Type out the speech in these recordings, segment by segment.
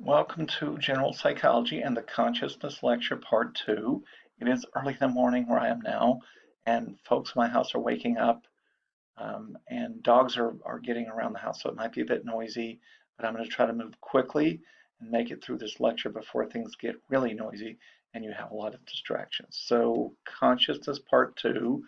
Welcome to General Psychology and the Consciousness Lecture Part 2. It is early in the morning where I am now, and folks in my house are waking up, and dogs are getting around the house, so it might be a bit noisy, but I'm going to try to move quickly and make it through this lecture before things get really noisy and you have a lot of distractions. So, Consciousness Part 2.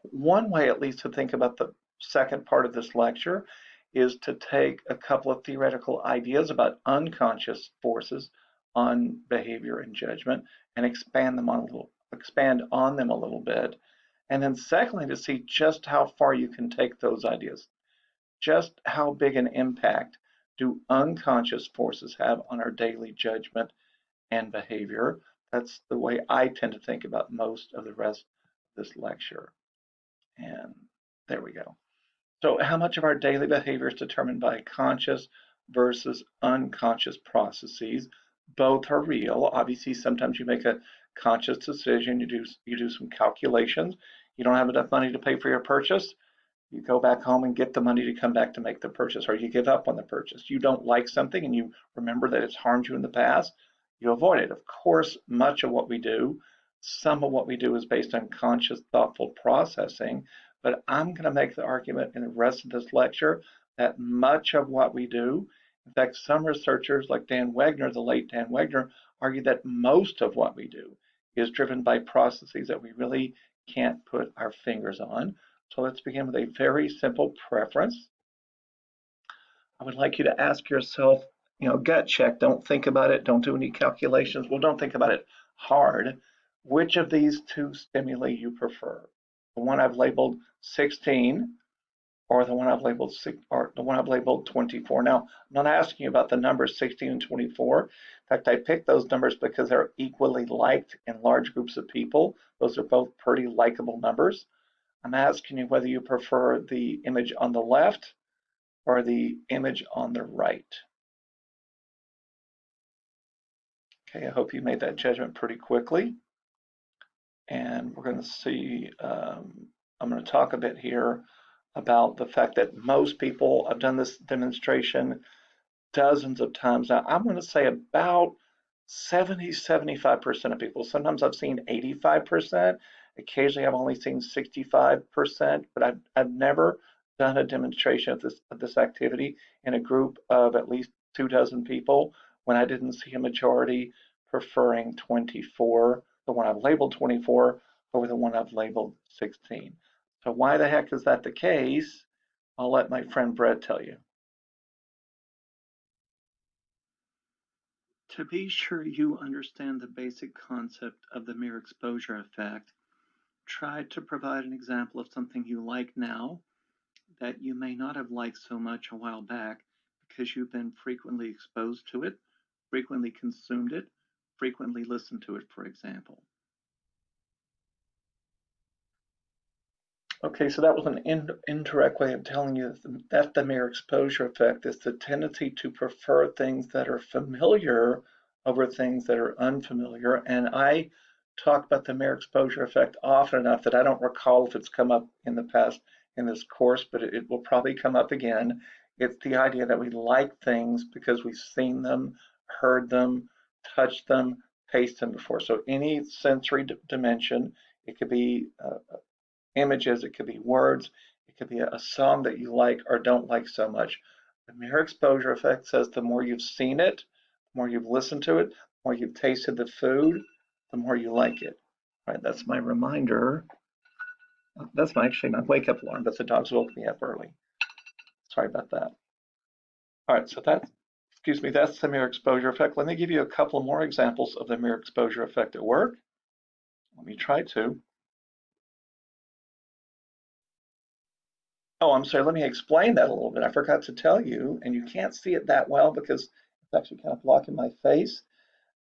One way, at least, to think about the second part of this lecture is to take a couple of theoretical ideas about unconscious forces on behavior and judgment and expand on them a little bit. And then secondly, to see just how far you can take those ideas. Just how big an impact do unconscious forces have on our daily judgment and behavior? That's the way I tend to think about most of the rest of this lecture. And there we go. So how much of our daily behavior is determined by conscious versus unconscious processes? Both are real. Obviously, sometimes you make a conscious decision, you do some calculations. You don't have enough money to pay for your purchase. You go back home and get the money to come back to make the purchase, or you give up on the purchase. You don't like something and you remember that it's harmed you in the past, you avoid it. Of course, much of what we do, some of what we do is based on conscious, thoughtful processing, but I'm going to make the argument in the rest of this lecture that much of what we do, in fact, some researchers like Dan Wegner, the late Dan Wegner, argue that most of what we do is driven by processes that we really can't put our fingers on. So let's begin with a very simple preference. I would like you to ask yourself, gut check. Don't think about it. Don't do any calculations. Well, don't think about it hard. Which of these two stimuli you prefer? The one I've labeled 16 or the one I've labeled 24. Now, I'm not asking you about the numbers 16 and 24. In fact, I picked those numbers because they're equally liked in large groups of people. Those are both pretty likable numbers. I'm asking you whether you prefer the image on the left or the image on the right. Okay, I hope you made that judgment pretty quickly. And we're going to see, I'm going to talk a bit here about the fact that most people, I've done this demonstration dozens of times now. I'm going to say about 75% of people. Sometimes I've seen 85%. Occasionally I've only seen 65%, but I've never done a demonstration of this activity in a group of at least 24 people when I didn't see a majority preferring 24, the one I've labeled 24, over the one I've labeled 16. So why the heck is that the case? I'll let my friend Brett tell you. To be sure you understand the basic concept of the mere exposure effect, try to provide an example of something you like now that you may not have liked so much a while back because you've been frequently exposed to it, frequently consumed it, frequently listened to it, for example. Okay, so that was an indirect way of telling you that the mere exposure effect is the tendency to prefer things that are familiar over things that are unfamiliar. And I talk about the mere exposure effect often enough that I don't recall if it's come up in the past in this course, but it will probably come up again. It's the idea that we like things because we've seen them, heard them, touched them, tasted them before. So any sensory dimension, it could be images, it could be words, it could be a song that you like or don't like so much. The mere exposure effect says the more you've seen it, the more you've listened to it, the more you've tasted the food, the more you like it. All right, that's my reminder. That's actually my wake up alarm, but the dogs woke me up early. Sorry about that. All right, so that's the mere exposure effect. Let me give you a couple more examples of the mere exposure effect at work. Let me try to. Oh, I'm sorry, let me explain that a little bit. I forgot to tell you, and you can't see it that well because it's actually kind of blocking my face.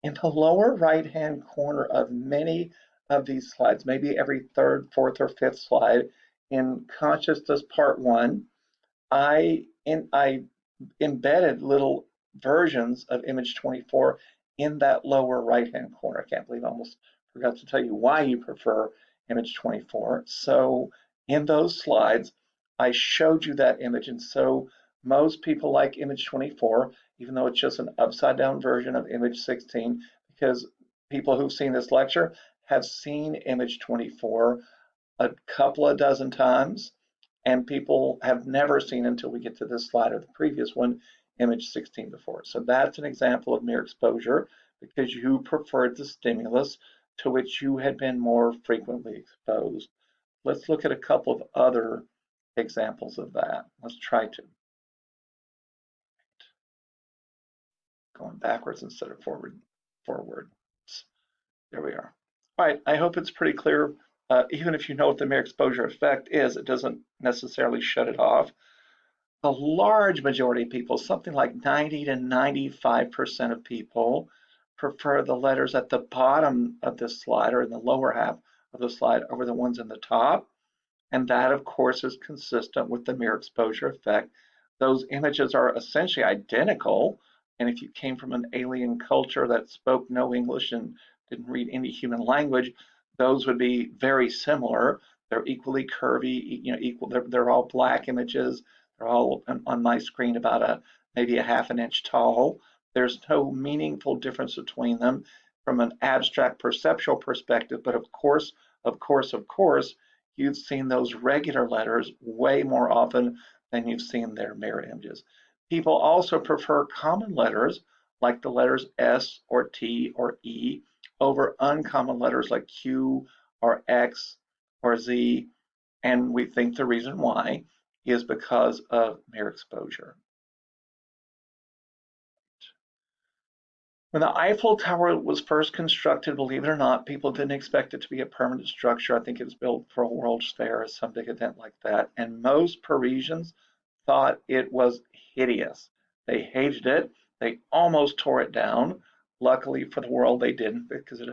In the lower right-hand corner of many of these slides, maybe every third, fourth, or fifth slide, in Consciousness Part 1, I embedded little versions of image 24 in that lower right-hand corner. I can't believe I almost forgot to tell you why you prefer image 24. So in those slides, I showed you that image, and so most people like image 24. even though it's just an upside down version of image 16, because people who've seen this lecture have seen image 24 a couple of dozen times, and people have never seen until we get to this slide or the previous one, image 16 before. So that's an example of mere exposure because you preferred the stimulus to which you had been more frequently exposed. Let's look at a couple of other examples of that. Let's try to. Going backwards instead of forward. There we are. All right, I hope it's pretty clear. Even if you know what the mere exposure effect is, it doesn't necessarily shut it off. The large majority of people, something like 90 to 95% of people, prefer the letters at the bottom of this slide or in the lower half of the slide over the ones in the top. And that, of course, is consistent with the mere exposure effect. Those images are essentially identical. And if you came from an alien culture that spoke no English and didn't read any human language, those would be very similar. They're equally curvy, equal. They're all black images. They're all on my screen about maybe a half an inch tall. There's no meaningful difference between them from an abstract perceptual perspective. But of course, you've seen those regular letters way more often than you've seen their mirror images. People also prefer common letters like the letters S or T or E over uncommon letters like Q or X or Z. And we think the reason why is because of mere exposure. When the Eiffel Tower was first constructed, believe it or not, people didn't expect it to be a permanent structure. I think it was built for a World's Fair or some big event like that. And most Parisians thought it was hideous. They hated it. They almost tore it down. Luckily for the world, they didn't because it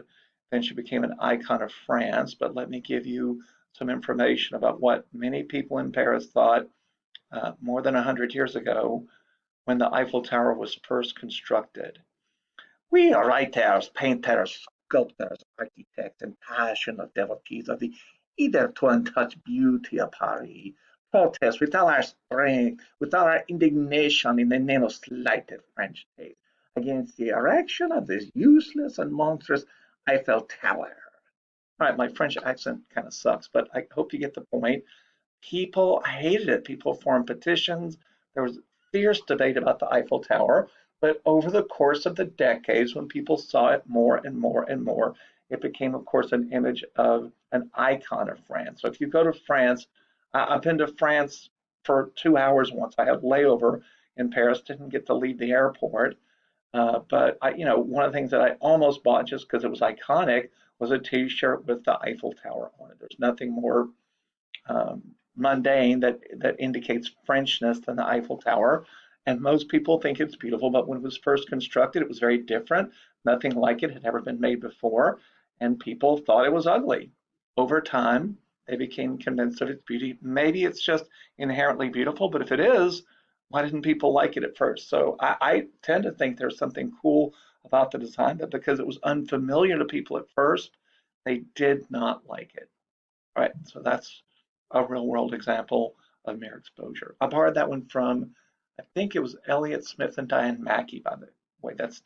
eventually became an icon of France. But let me give you some information about what many people in Paris thought more than 100 years ago when the Eiffel Tower was first constructed. We are writers, painters, sculptors, architects, and passionate devotees of the hitherto untouched beauty of Paris. Protest with all our strength, with all our indignation in the name of slighted French taste against the erection of this useless and monstrous Eiffel Tower. All right, my French accent kind of sucks, but I hope you get the point. People hated it. People formed petitions. There was fierce debate about the Eiffel Tower. But over the course of the decades, when people saw it more and more and more, it became, of course, an image of an icon of France. So if you go to France, I've been to France for 2 hours once. I had layover in Paris, didn't get to leave the airport. But one of the things that I almost bought just because it was iconic was a T-shirt with the Eiffel Tower on it. There's nothing more mundane that indicates Frenchness than the Eiffel Tower. And most people think it's beautiful, but when it was first constructed, it was very different. Nothing like it had ever been made before, and people thought it was ugly. Over time, they became convinced of its beauty. Maybe it's just inherently beautiful, but if it is, why didn't people like it at first? So I tend to think there's something cool about the design, that because it was unfamiliar to people at first, they did not like it. All right, so that's a real world example of mere exposure. I borrowed that one from, I think it was Elliott Smith and Diane Mackey, by the way. That's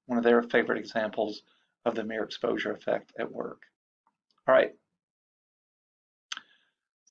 one of their favorite examples of the mere exposure effect at work. All right.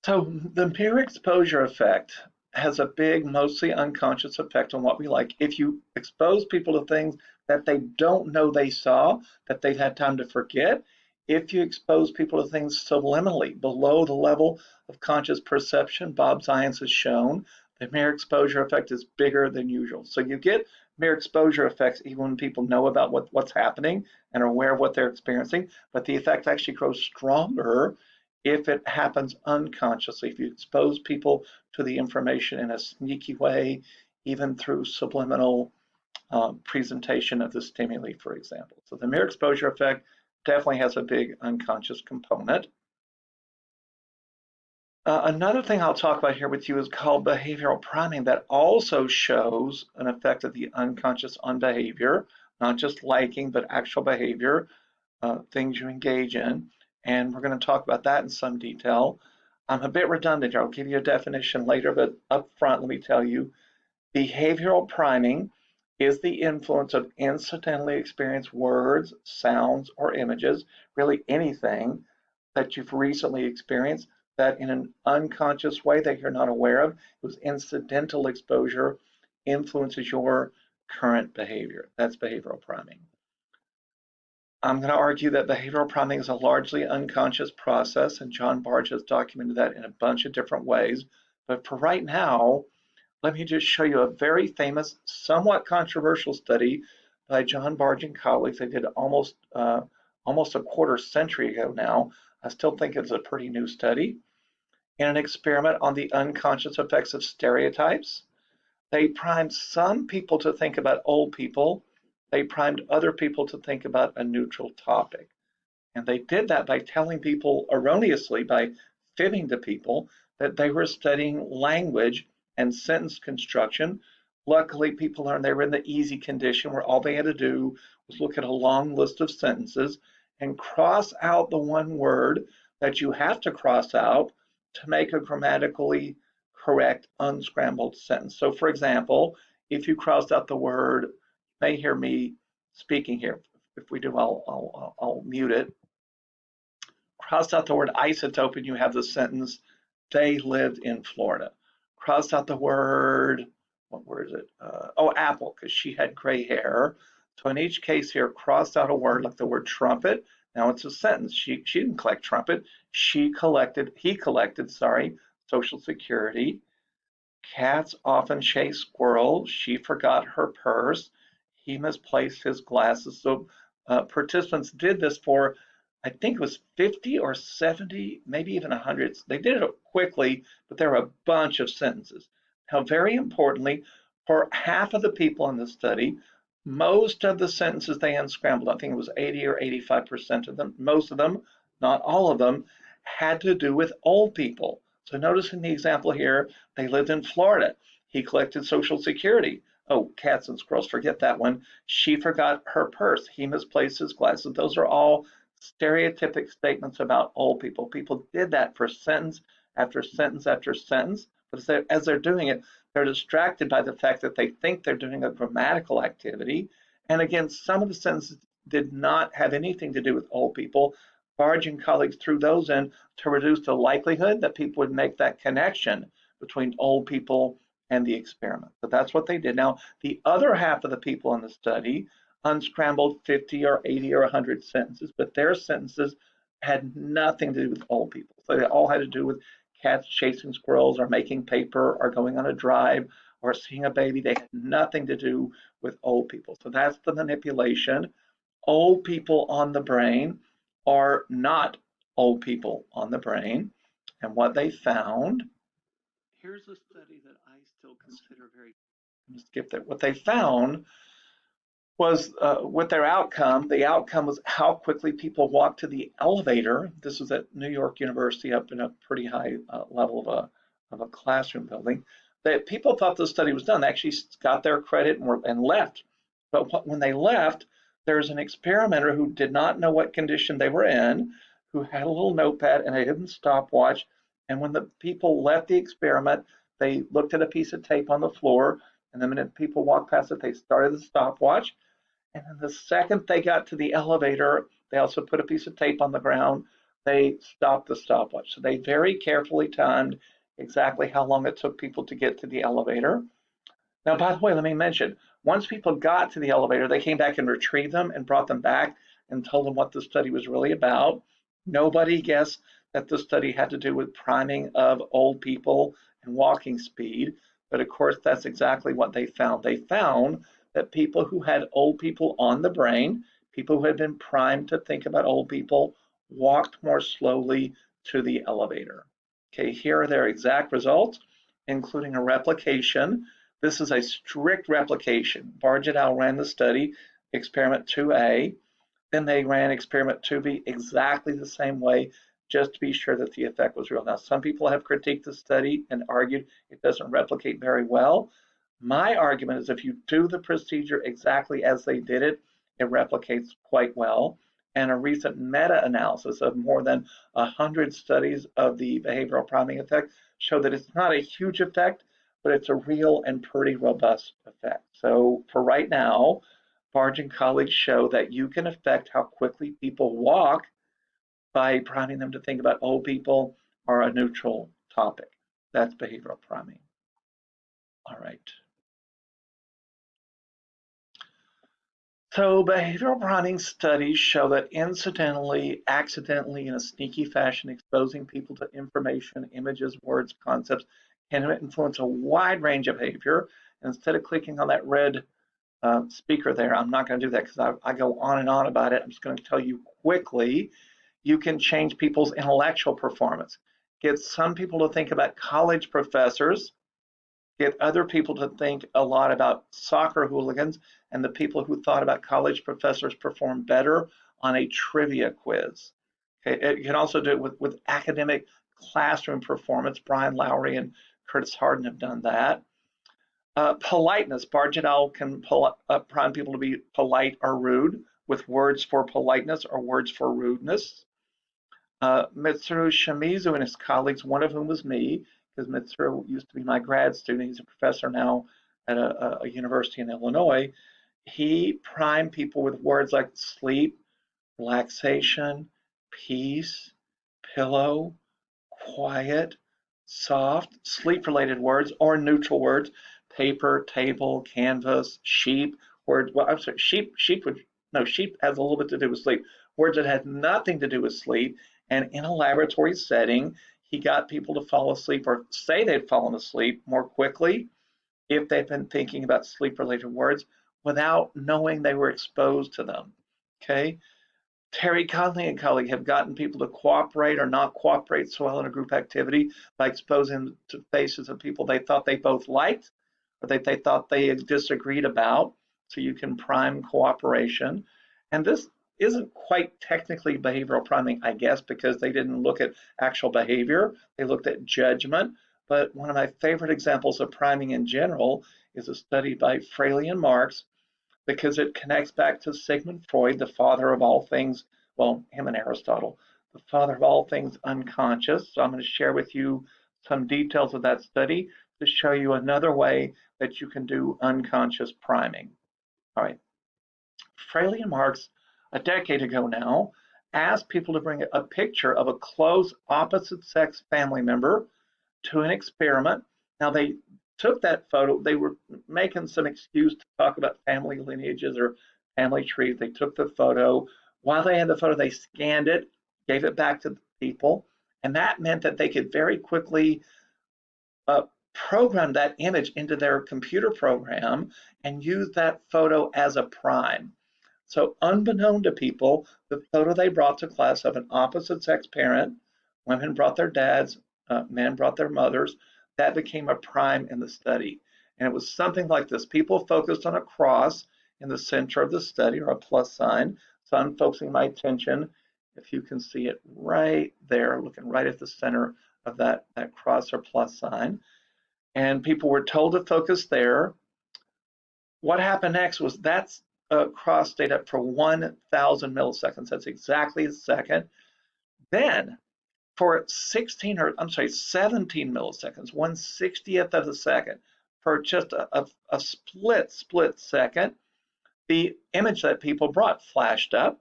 So the mere exposure effect has a big, mostly unconscious effect on what we like. If you expose people to things that they don't know they saw, that they've had time to forget, if you expose people to things subliminally, below the level of conscious perception, Bob Zients has shown, the mere exposure effect is bigger than usual. So you get mere exposure effects even when people know about what's happening and are aware of what they're experiencing, but the effect actually grows stronger if it happens unconsciously, if you expose people to the information in a sneaky way, even through subliminal presentation of the stimuli, for example. So the mere exposure effect definitely has a big unconscious component. Another thing I'll talk about here with you is called behavioral priming, that also shows an effect of the unconscious on behavior, not just liking, but actual behavior, things you engage in. And we're going to talk about that in some detail. I'm a bit redundant here. I'll give you a definition later, but up front, let me tell you, behavioral priming is the influence of incidentally experienced words, sounds, or images, really anything that you've recently experienced that in an unconscious way that you're not aware of, it was incidental exposure, influences your current behavior. That's behavioral priming. I'm going to argue that behavioral priming is a largely unconscious process, and John Bargh has documented that in a bunch of different ways. But for right now, let me just show you a very famous, somewhat controversial study by John Bargh and colleagues. They did almost a quarter century ago now. I still think it's a pretty new study. In an experiment on the unconscious effects of stereotypes, they primed some people to think about old people. They primed other people to think about a neutral topic. And they did that by telling people erroneously, by fibbing to people, that they were studying language and sentence construction. Luckily, people learned they were in the easy condition where all they had to do was look at a long list of sentences and cross out the one word that you have to cross out to make a grammatically correct unscrambled sentence. So, for example, if you crossed out the word, you may hear me speaking here. If we do, I'll mute it. Crossed out the word isotope and you have the sentence, they lived in Florida. Crossed out the word, what word is it? Apple, because she had gray hair. So in each case here, crossed out a word like the word trumpet. Now it's a sentence. She didn't collect trumpet. He collected, Social Security. Cats often chase squirrels. She forgot her purse. He misplaced his glasses. So participants did this for, I think it was 50 or 70, maybe even 100. They did it quickly, but there were a bunch of sentences. Now, very importantly, for half of the people in the study, most of the sentences they unscrambled, I think it was 80 or 85% of them, most of them, not all of them, had to do with old people. So notice in the example here, they lived in Florida. He collected Social Security. Oh, cats and squirrels, forget that one. She forgot her purse. He misplaced his glasses. Those are all stereotypic statements about old people. People did that for sentence after sentence after sentence. But as they're doing it, they're distracted by the fact that they think they're doing a grammatical activity. And again, some of the sentences did not have anything to do with old people. Bargh and colleagues threw those in to reduce the likelihood that people would make that connection between old people and the experiment. But that's what they did. Now, the other half of the people in the study unscrambled 50 or 80 or 100 sentences, but their sentences had nothing to do with old people. So they all had to do with cats chasing squirrels or making paper or going on a drive or seeing a baby. They had nothing to do with old people. So that's the manipulation. Old people on the brain are not old people on the brain. And what they found, Here's a study that I still consider very. skip that. What they found was with their outcome, the outcome was how quickly people walked to the elevator. This was at New York University, up in a pretty high level of a classroom building. That people thought the study was done. They actually got their credit and left. But when they left, there's an experimenter who did not know what condition they were in, who had a little notepad and a hidden stopwatch. And when the people left the experiment, they looked at a piece of tape on the floor. And the minute people walked past it, they started the stopwatch. And then the second they got to the elevator, they also put a piece of tape on the ground. They stopped the stopwatch. So they very carefully timed exactly how long it took people to get to the elevator. Now, by the way, let me mention, once people got to the elevator, they came back and retrieved them and brought them back and told them what the study was really about. Nobody guessed that the study had to do with priming of old people and walking speed. But of course, that's exactly what they found. They found that people who had old people on the brain, people who had been primed to think about old people, walked more slowly to the elevator. Okay, here are their exact results, including a replication. This is a strict replication. Bargh et al. Ran the study, experiment 2A. Then they ran experiment 2B exactly the same way, just to be sure that the effect was real. Now, some people have critiqued the study and argued it doesn't replicate very well. My argument is if you do the procedure exactly as they did it, it replicates quite well. And a recent meta-analysis of more than 100 studies of the behavioral priming effect showed that it's not a huge effect, but it's a real and pretty robust effect. So for right now, Barge and colleagues show that you can affect how quickly people walk by priming them to think about old people are a neutral topic. That's behavioral priming. All right. So behavioral priming studies show that incidentally, accidentally, in a sneaky fashion, exposing people to information, images, words, concepts can influence a wide range of behavior. Instead of clicking on that red speaker there, I'm not going to do that because I go on and on about it. I'm just going to tell you quickly. You can change people's intellectual performance. Get some people to think about college professors, get other people to think a lot about soccer hooligans, and the people who thought about college professors perform better on a trivia quiz. Okay, you can also do it with academic classroom performance. Brian Lowry and Curtis Harden have done that. Politeness. Barge et al. Can prime people to be polite or rude with words for politeness or words for rudeness. Mitsuru Shimizu and his colleagues, one of whom was me, because Mitsuru used to be my grad student. He's a professor now at a university in Illinois. He primed people with words like sleep, relaxation, peace, pillow, quiet, soft, sleep-related words or neutral words, paper, table, canvas, sheep, words. Well, I'm sorry, sheep would, no, sheep has a little bit to do with sleep. Words that had nothing to do with sleep. And in a laboratory setting, he got people to fall asleep or say they'd fallen asleep more quickly if they've been thinking about sleep-related words without knowing they were exposed to them. Okay. Terry Conley and colleague have gotten people to cooperate or not cooperate so well in a group activity by exposing them to faces of people they thought they both liked or that they thought they disagreed about. So you can prime cooperation. And this isn't quite technically behavioral priming, I guess, because they didn't look at actual behavior. They looked at judgment. But one of my favorite examples of priming in general is a study by Fraley and Marks, because it connects back to Sigmund Freud, the father of all things, well, him and Aristotle, the father of all things unconscious. So I'm going to share with you some details of that study to show you another way that you can do unconscious priming. All right. Fraley and Marks, a decade ago now, asked people to bring a picture of a close opposite sex family member to an experiment. Now, they took that photo, they were making some excuse to talk about family lineages or family trees. They took the photo. While they had the photo, they scanned it, gave it back to the people, and that meant that they could very quickly program that image into their computer program and use that photo as a prime. So unbeknown to people, the photo they brought to class of an opposite sex parent, women brought their dads, men brought their mothers, that became a prime in the study. And it was something like this. People focused on a cross in the center of the study, or a plus sign. So I'm focusing my attention, if you can see it right there, looking right at the center of that cross or plus sign. And people were told to focus there. What happened next was that's cross stayed up for 1,000 milliseconds. That's exactly a second. Then for 17 milliseconds, 1/60th of a second, for just a split second, the image that people brought flashed up.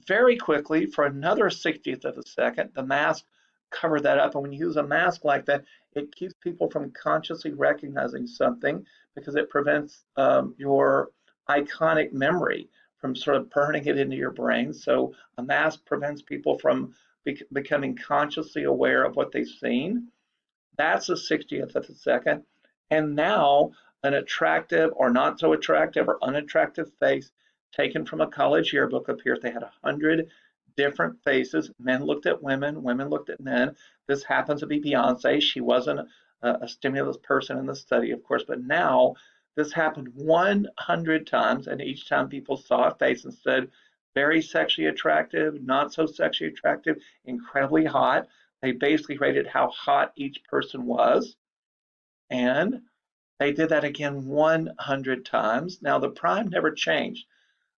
Very quickly, for another 60th of a second, the mask covered that up. And when you use a mask like that, it keeps people from consciously recognizing something because it prevents your iconic memory from sort of burning it into your brain. So a mask prevents people from becoming consciously aware of what they've seen. That's a 60th of a second. And now an attractive or not so attractive or unattractive face taken from a college yearbook appears. They had 100 different faces. Men looked at women, women looked at men. This happens to be Beyonce. She wasn't a stimulus person in the study, of course, but now this happened 100 times, and each time people saw a face and said, very sexually attractive, not so sexually attractive, incredibly hot. They basically rated how hot each person was. And they did that again 100 times. Now, the prime never changed.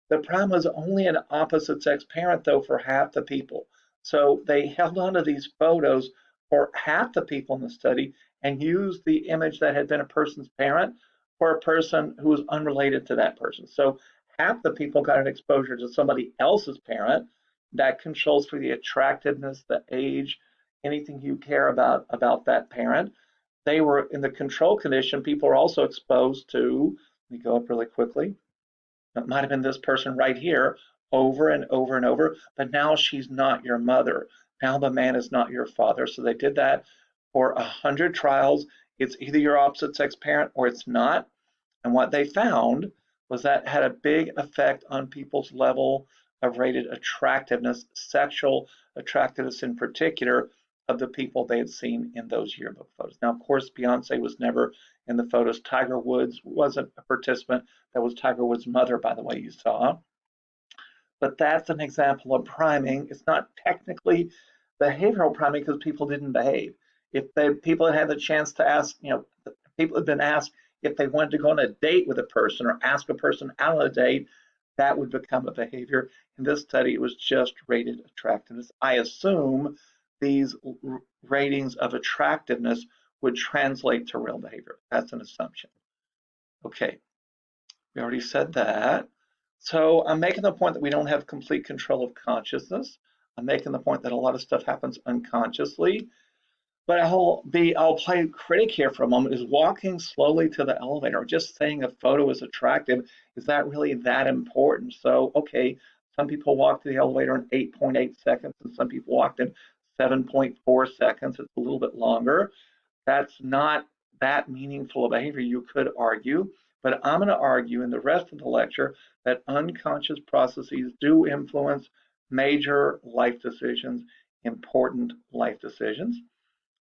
The prime was only an opposite sex parent, though, for half the people. So they held on to these photos for half the people in the study, and used the image that had been a person's parent for a person who was unrelated to that person. So half the people got an exposure to somebody else's parent. That controls for the attractiveness, the age, anything you care about that parent. They were in the control condition. People are also exposed to, let me go up really quickly. It might have been this person right here over and over and over, but now she's not your mother. Now the man is not your father. So they did that for 100 trials. It's either your opposite sex parent or it's not. And what they found was that had a big effect on people's level of rated attractiveness, sexual attractiveness in particular, of the people they had seen in those yearbook photos. Now, of course, Beyonce was never in the photos. Tiger Woods wasn't a participant. That was Tiger Woods' mother, by the way, you saw. But that's an example of priming. It's not technically behavioral priming because people didn't behave. If people had had the chance to ask, people had been asked if they wanted to go on a date with a person or ask a person out on a date, that would become a behavior. In this study, it was just rated attractiveness. I assume these ratings of attractiveness would translate to real behavior. That's an assumption. Okay, we already said that. So I'm making the point that we don't have complete control of consciousness. I'm making the point that a lot of stuff happens unconsciously. But I'll play critic here for a moment. Is walking slowly to the elevator or just saying a photo is attractive, is that really that important? So, okay, some people walk to the elevator in 8.8 seconds and some people walked in 7.4 seconds. It's a little bit longer. That's not that meaningful a behavior, you could argue. But I'm going to argue in the rest of the lecture that unconscious processes do influence major life decisions, important life decisions.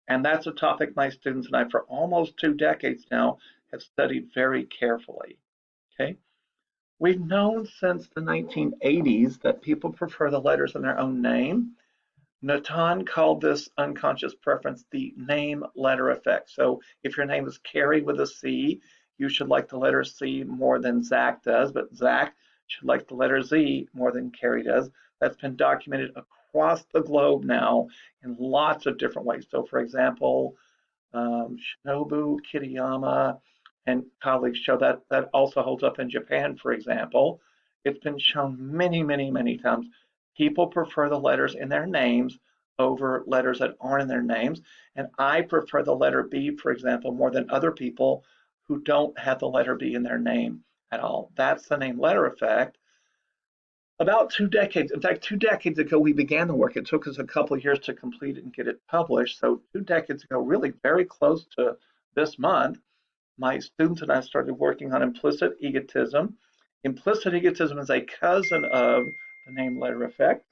And that's a topic my students and I, for almost 2 decades now, have studied very carefully. Okay. We've known since the 1980s that people prefer the letters in their own name. Natan called this unconscious preference the name letter effect. So if your name is Carrie with a C, you should like the letter C more than Zach does, but Zach should like the letter Z more than Carrie does. That's been documented across the globe now in lots of different ways. So for example, Shinobu Kitayama and colleagues show that that also holds up in Japan, for example. It's been shown many, many, many times. People prefer the letters in their names over letters that aren't in their names. And I prefer the letter B, for example, more than other people who don't have the letter B in their name at all. That's the name letter effect. About 2 decades, in fact, 2 decades ago, we began the work. It took us a couple of years to complete it and get it published. So 2 decades ago, really very close to this month, my students and I started working on implicit egotism. Implicit egotism is a cousin of the name letter effect.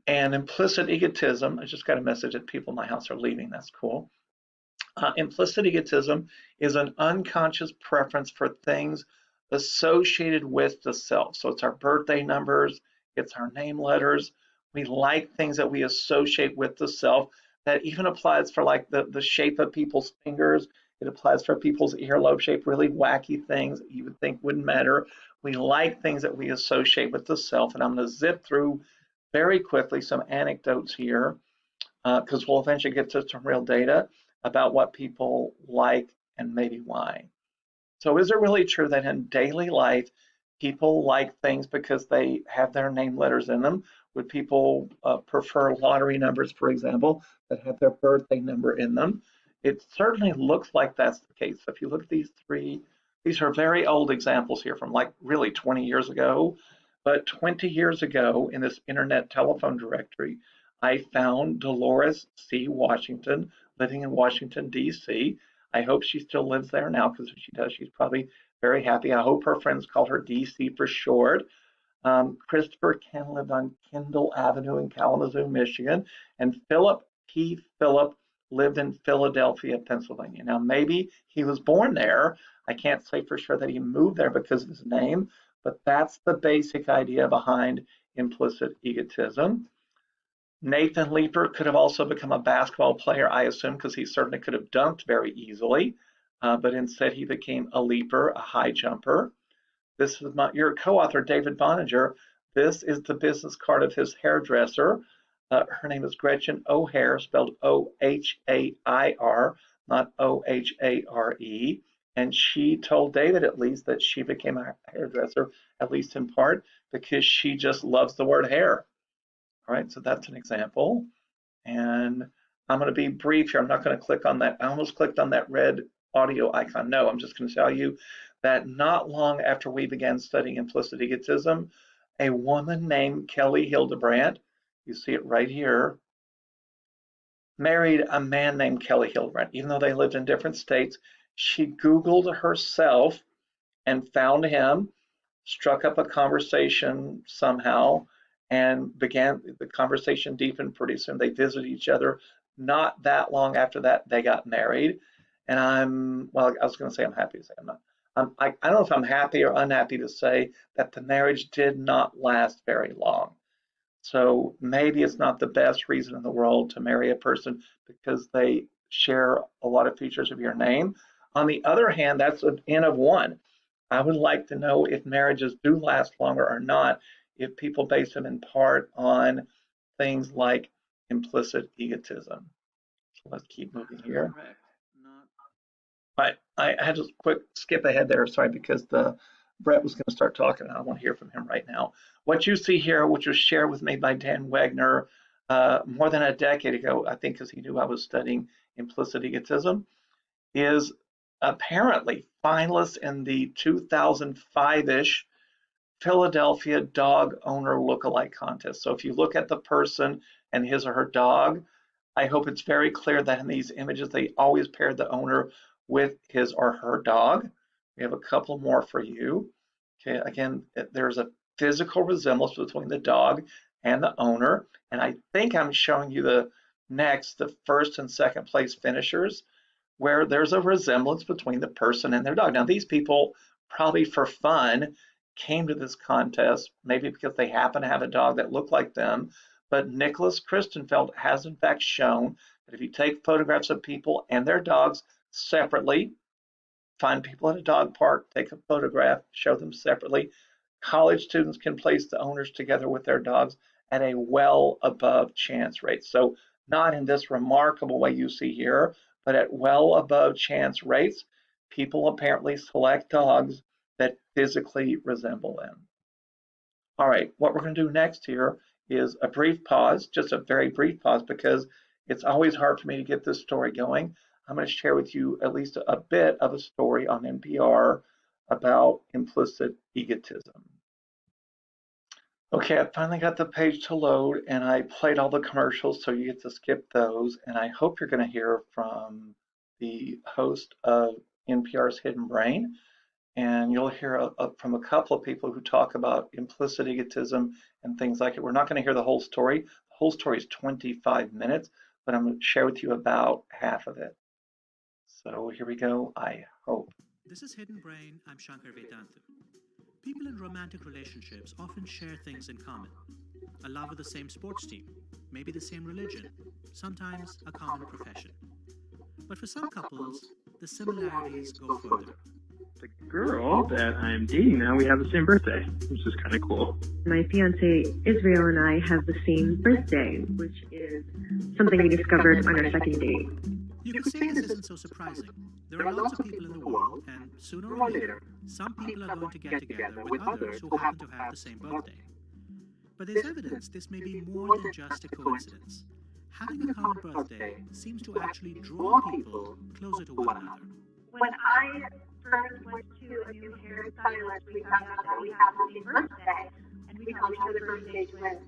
And implicit egotism, I just got a message that people in my house are leaving. That's cool. Implicit egotism is an unconscious preference for things associated with the self. So it's our birthday numbers, it's our name letters. We like things that we associate with the self. That even applies for like the shape of people's fingers. It applies for people's earlobe shape, really wacky things that you would think wouldn't matter. We like things that we associate with the self. And I'm going to zip through very quickly some anecdotes here because we'll eventually get to some real data about what people like and maybe why. So is it really true that in daily life, people like things because they have their name letters in them? Would people prefer lottery numbers, for example, that have their birthday number in them? It certainly looks like that's the case. So if you look at these three, these are very old examples here from like really 20 years ago. But 20 years ago in this internet telephone directory, I found Dolores C. Washington living in Washington, D.C. I hope she still lives there now because if she does, she's probably very happy. I hope her friends called her DC for short. Christopher Ken lived on Kendall Avenue in Kalamazoo, Michigan. And Philip P. Phillip lived in Philadelphia, Pennsylvania. Now, maybe he was born there. I can't say for sure that he moved there because of his name, but that's the basic idea behind implicit egotism. Nathan Leeper could have also become a basketball player, I assume, because he certainly could have dunked very easily, but instead he became a leaper, a high jumper. This is your co-author, David Boninger. This is the business card of his hairdresser. Her name is Gretchen O'Hare, spelled Ohair, not Ohare. And she told David, at least, that she became a hairdresser, at least in part, because she just loves the word hair. All right, so that's an example. And I'm going to be brief here. I'm not going to click on that. I almost clicked on that red audio icon. No, I'm just going to tell you that not long after we began studying implicit egotism, a woman named Kelly Hildebrandt, you see it right here, married a man named Kelly Hildebrandt. Even though they lived in different states, she Googled herself and found him, struck up a conversation somehow, and began the conversation deepened pretty soon. They visited each other. Not that long after that, they got married. And well, I was going to say I'm happy to say I'm not. I don't know if I'm happy or unhappy to say that the marriage did not last very long. So maybe it's not the best reason in the world to marry a person because they share a lot of features of your name. On the other hand, that's an N of one. I would like to know if marriages do last longer or not, if people base them in part on things like implicit egotism. So let's keep moving here. Correct. Not I had to quick skip ahead there, sorry, because Brett was going to start talking, and I want to hear from him right now. What you see here, which was shared with me by Dan Wegner more than a decade ago, I think, because he knew I was studying implicit egotism, is apparently finalists in the 2005-ish Philadelphia dog owner lookalike contest. So if you look at the person and his or her dog, I hope it's very clear that in these images, they always pair the owner with his or her dog. We have a couple more for you. Okay, again, there's a physical resemblance between the dog and the owner. And I think I'm showing you the first and second place finishers, where there's a resemblance between the person and their dog. Now, these people probably for fun came to this contest, maybe because they happen to have a dog that looked like them. But Nicholas Christenfeld has in fact shown that if you take photographs of people and their dogs separately, find people at a dog park, take a photograph, show them separately, college students can place the owners together with their dogs at a well above chance rate. So not in this remarkable way you see here, but at well above chance rates, people apparently select dogs that physically resemble them. All right, what we're going to do next here is a brief pause, just a very brief pause, because it's always hard for me to get this story going. I'm going to share with you at least a bit of a story on NPR about implicit egotism. Okay, I finally got the page to load, and I played all the commercials, so you get to skip those. And I hope you're going to hear from the host of NPR's Hidden Brain, and you'll hear from a couple of people who talk about implicit egotism and things like it. We're not going to hear the whole story. The whole story is 25 minutes, but I'm going to share with you about half of it. So here we go, I hope. This is Hidden Brain. I'm Shankar Vedantam. People in romantic relationships often share things in common. A love of the same sports team, maybe the same religion, sometimes a common profession. But for some couples, the similarities go further. The girl that I'm dating now, we have the same birthday, which is kind of cool. My fiance Israel and I have the same birthday, which is something we discovered on our second date. You could say this isn't so surprising. There are lots of people in the world, and sooner or later, some people are going to get together with others who happen to have the same birthday. But there's evidence this may be more than just a coincidence. Having a common birthday seems to actually draw people closer to one another. When I first went to a new hairstylist, we found out that we have the same birthday, and we called each other birthday twins.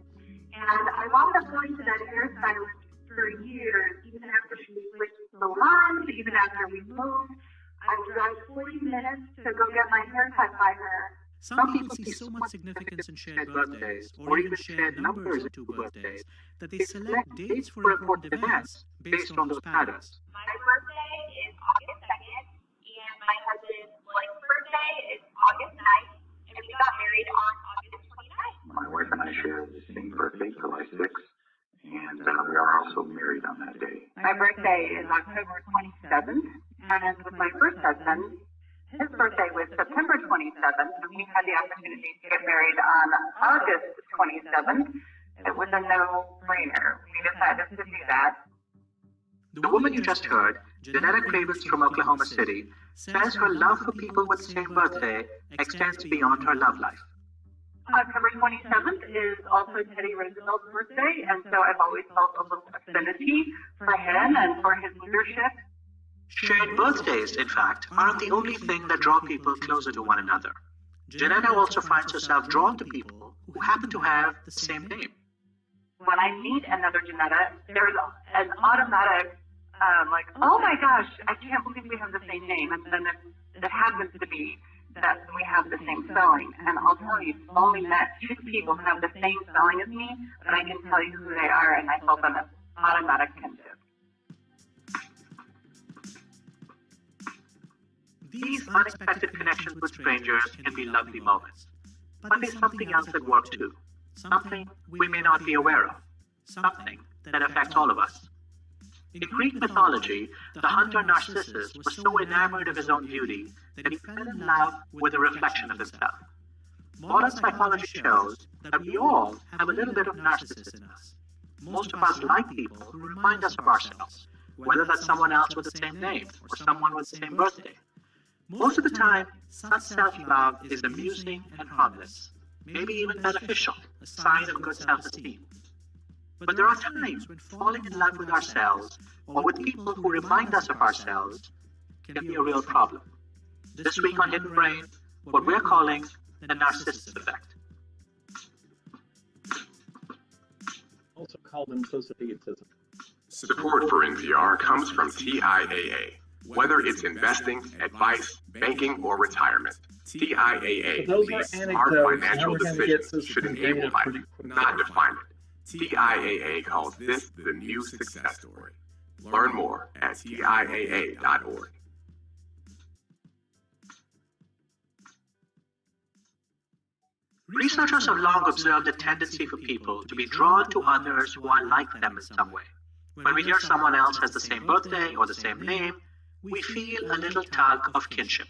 And I wound up going to that hairstylist for years, even after she switched salons, even after we moved. I would drive 40 minutes to go get my hair cut by her. Some people see so much significance in shared birthdays, or even shared numbers of two birthdays, that they select dates for important events based on those patterns. My birthday is August 2nd, and my husband's Blake's birthday is August 9th, and we got married on August 29th. My wife and I share the same birthday, July 6th, and we are also married on that day. My birthday is October 27th, and with my first husband, his birthday was September 27th, and we had the opportunity to get married on August 27th. It was a no-brainer no-brainer. We decided to do that. The woman you just heard, Janetta Cravens from Oklahoma City, says her love for people with the same birthday extends beyond her love life. October 27th is also Teddy Roosevelt's birthday, and so I've always felt a little affinity for him and for his leadership. Shared birthdays, in fact, aren't the only thing that draw people closer to one another. Janetta also finds herself drawn to people who happen to have the same name. When I meet another Janetta, there's an automatic, oh my gosh, I can't believe we have the same name, and then it happens to be that we have the same spelling. And I'll tell you, I've only met 2 people who have the same spelling as me, but I can tell you who they are, and I felt an automatic kinship. These unexpected connections with strangers can be lovely moments. But there's something else at work too. Something we may not be aware of. Something that affects all of us. In Greek mythology, the hunter Narcissus was so enamored of his own beauty that he fell in love with a reflection of himself. Modern psychology shows that we all have a little bit of Narcissus in us. Most of us like people who remind us of ourselves, whether that's someone else with the same name or someone with the same birthday. Most of the time, such self-love is amusing and harmless, maybe even beneficial, a sign of good self-esteem. But there are times when falling in love with ourselves or with people who remind us of ourselves can be a real problem. This week on Hidden Brain, what we're calling the Narcissus effect. Also called implicit egotism. Support for NPR comes from TIAA. Whether it's investing, advice, banking, or retirement, TIAA believes smart financial decisions should enable life, not define it. TIAA calls this the new success story. Learn more at TIAA.org. Researchers have long observed a tendency for people to be drawn to others who are like them in some way. When we hear someone else has the same birthday or the same name, we feel a little tug of kinship.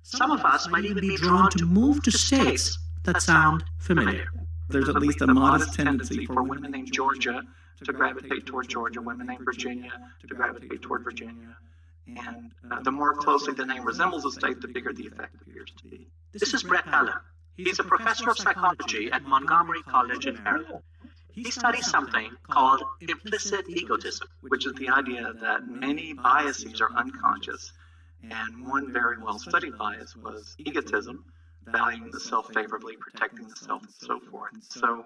Some of us might even be drawn to move to states that sound familiar. There's at least a modest tendency for women named Georgia to gravitate toward Georgia, women named Virginia to gravitate toward Virginia. And the more closely the name resembles a state, the bigger the effect appears to be. This is Brett Allen. He's a professor of psychology at Montgomery College in Maryland. He studies something called implicit egotism, which is the idea that many biases are unconscious. And one very well-studied bias was egotism, valuing the self favorably, protecting the self, and so forth. So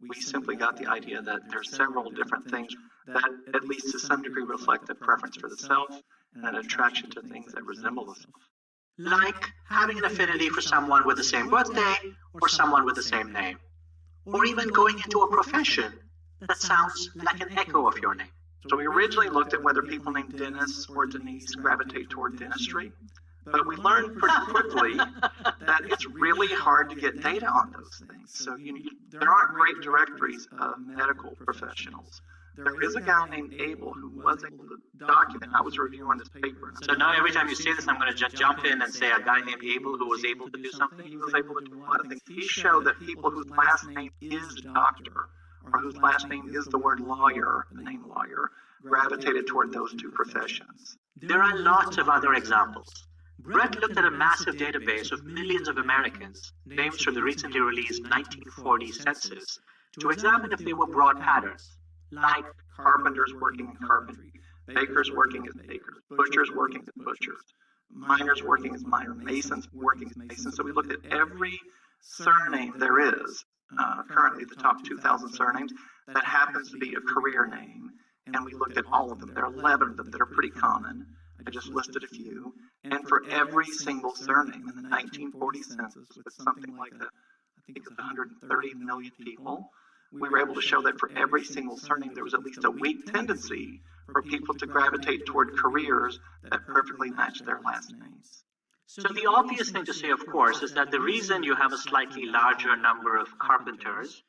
we simply got the idea that there are several different things that, at least to some degree, reflect a preference for the self and an attraction to things that resemble the self. Like having an affinity for someone with the same birthday or someone with the same name. Or even going into a profession that sounds like an echo of your name. So we originally looked at whether people named Dennis or Denise gravitate toward dentistry, but we learned pretty quickly that it's really hard to get data on those things. So there aren't great directories of medical professionals. There is a guy named Abel who was able to document. I was reviewing this paper. So now every time you say this, I'm going to just jump in and say a guy named Abel who was able to do something. He was able to do a lot of things. He showed that people whose last name is doctor, or whose last name is the word lawyer, the name lawyer, gravitated toward those two professions. There are lots of other examples. Brett looked at a massive database of millions of Americans, names from the recently released 1940 census, to examine if there were broad patterns, like carpenters working in carpentry, bakers working as bakers, butchers working as butchers, miners working as miners, masons working as masons. So we looked at every surname there is, currently the top 2,000 surnames, that happens to be a career name, and we looked at all of them. There are 11 of them that are pretty common. I just listed a few. And for every single surname in the 1940 census, with something like I think it's 130 million people, we were able to show that for every single surname, there was at least a weak tendency for people to gravitate toward careers that perfectly matched their last names. So the obvious thing to say, of course, is that the reason you have a slightly larger number of carpenters,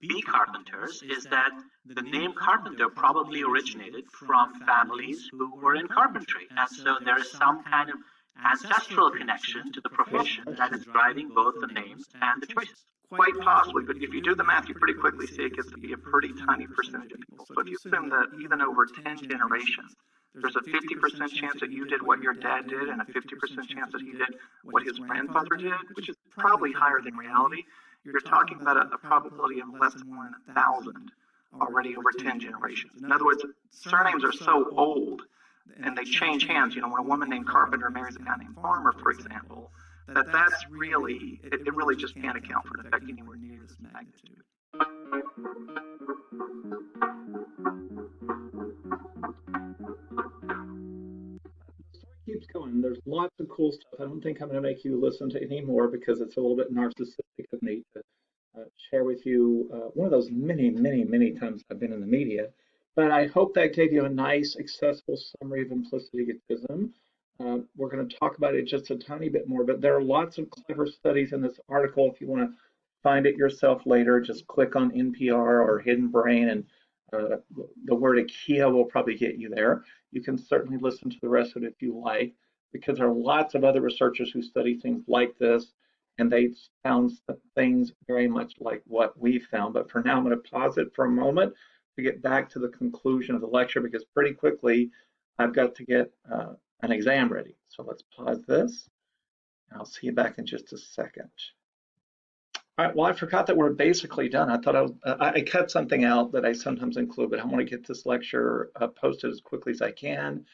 bee carpenters, is that the name carpenter probably originated from families who were in carpentry. And so there is some kind of ancestral connection to the profession that is driving both the names and the choices. Quite possibly, but if you do the math, you pretty quickly see it gets to be a pretty tiny percentage of people. So if you assume that even over 10 generations, there's a 50% chance that you did what your dad did and a 50% chance that he did what his grandfather did, which is probably higher than reality, you're talking about a probability of less than 1,000 already over 10 generations. In other words, surnames are so old and they change hands. You know, when a woman named Carpenter marries a guy named Farmer, for example, that's really, it really just can't account for an effect anywhere near this magnitude. The story keeps going. There's lots of cool stuff. I don't think I'm going to make you listen to any more because it's a little bit narcissistic of me to share with you one of those many, many, many times I've been in the media. But I hope that gave you a nice, accessible summary of implicit egotism. We're going to talk about it just a tiny bit more, but there are lots of clever studies in this article. If you want to find it yourself later, just click on NPR or Hidden Brain, and the word IKEA will probably get you there. You can certainly listen to the rest of it if you like, because there are lots of other researchers who study things like this, and they found things very much like what we found. But for now, I'm going to pause it for a moment to get back to the conclusion of the lecture, because pretty quickly I've got to get an exam ready. So let's pause this. I'll see you back in just a second. All right, well, I forgot that we're basically done. I thought I cut something out that I sometimes include, but I want to get this lecture posted as quickly as I can.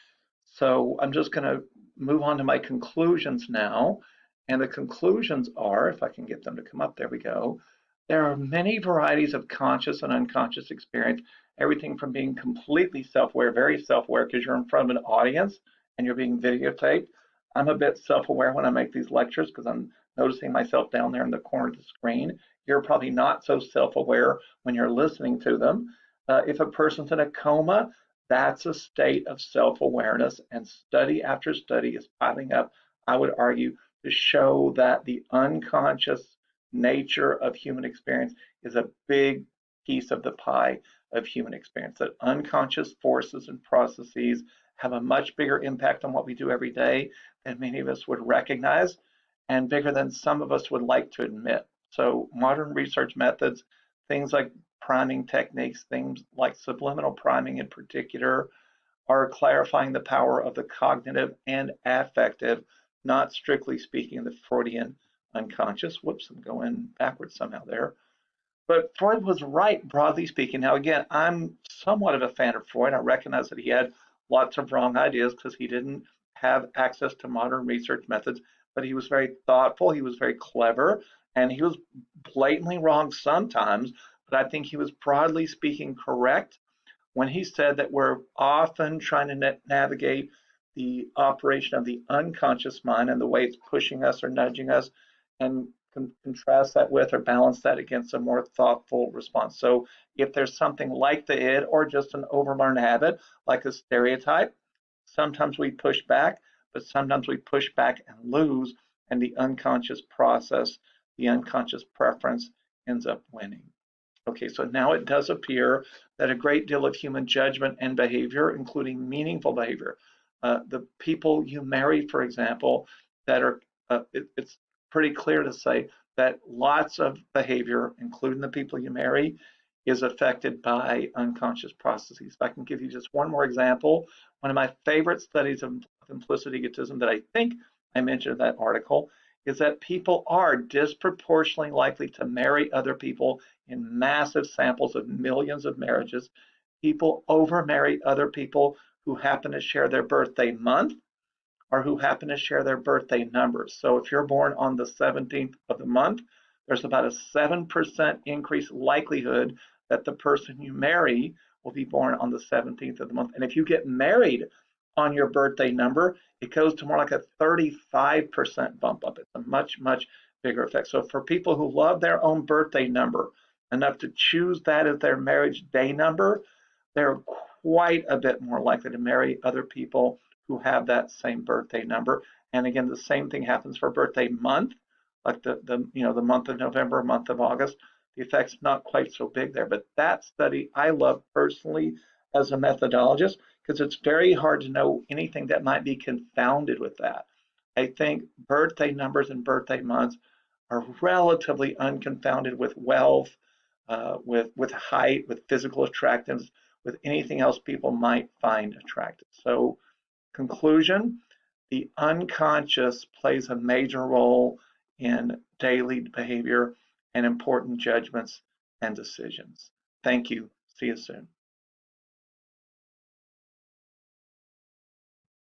So I'm just going to move on to my conclusions now. And the conclusions are, if I can get them to come up, there we go. There are many varieties of conscious and unconscious experience, everything from being completely self-aware, very self-aware because you're in front of an audience and you're being videotaped. I'm a bit self-aware when I make these lectures because I'm noticing myself down there in the corner of the screen. You're probably not so self-aware when you're listening to them. If a person's in a coma, that's a state of self-awareness, and study after study is piling up, I would argue, to show that the unconscious nature of human experience is a big piece of the pie of human experience, that unconscious forces and processes have a much bigger impact on what we do every day than many of us would recognize, and bigger than some of us would like to admit. So modern research methods, things like priming techniques, things like subliminal priming in particular, are clarifying the power of the cognitive and affective, not strictly speaking the Freudian unconscious. Whoops, I'm going backwards somehow there. But Freud was right, broadly speaking. Now, again, I'm somewhat of a fan of Freud. I recognize that he had lots of wrong ideas because he didn't have access to modern research methods, but he was very thoughtful, he was very clever, and he was blatantly wrong sometimes, but I think he was broadly speaking correct when he said that we're often trying to navigate the operation of the unconscious mind and the way it's pushing us or nudging us, and contrast that with or balance that against a more thoughtful response. So if there's something like the id or just an overlearned habit, like a stereotype, sometimes we push back, but sometimes we push back and lose, and the unconscious process, the unconscious preference ends up winning. Okay, so now it does appear that a great deal of human judgment and behavior, including meaningful behavior, the people you marry, for example, that are, it's pretty clear to say that lots of behavior, including the people you marry, is affected by unconscious processes. If I can give you just one more example, one of my favorite studies of implicit egotism that I think I mentioned in that article is that people are disproportionately likely to marry other people in massive samples of millions of marriages. People over-marry other people who happen to share their birthday month or who happen to share their birthday numbers. So if you're born on the 17th of the month, there's about a 7% increased likelihood that the person you marry will be born on the 17th of the month. And if you get married on your birthday number, it goes to more like a 35% bump up. It's a much, much bigger effect. So for people who love their own birthday number enough to choose that as their marriage day number, they're quite a bit more likely to marry other people who have that same birthday number. And again, the same thing happens for birthday month, like the month of November, month of August. The effect's not quite so big there. But that study I love personally as a methodologist, because it's very hard to know anything that might be confounded with that. I think birthday numbers and birthday months are relatively unconfounded with wealth, with height, with physical attractiveness, with anything else people might find attractive. So, conclusion, the unconscious plays a major role in daily behavior and important judgments and decisions. Thank you. See you soon.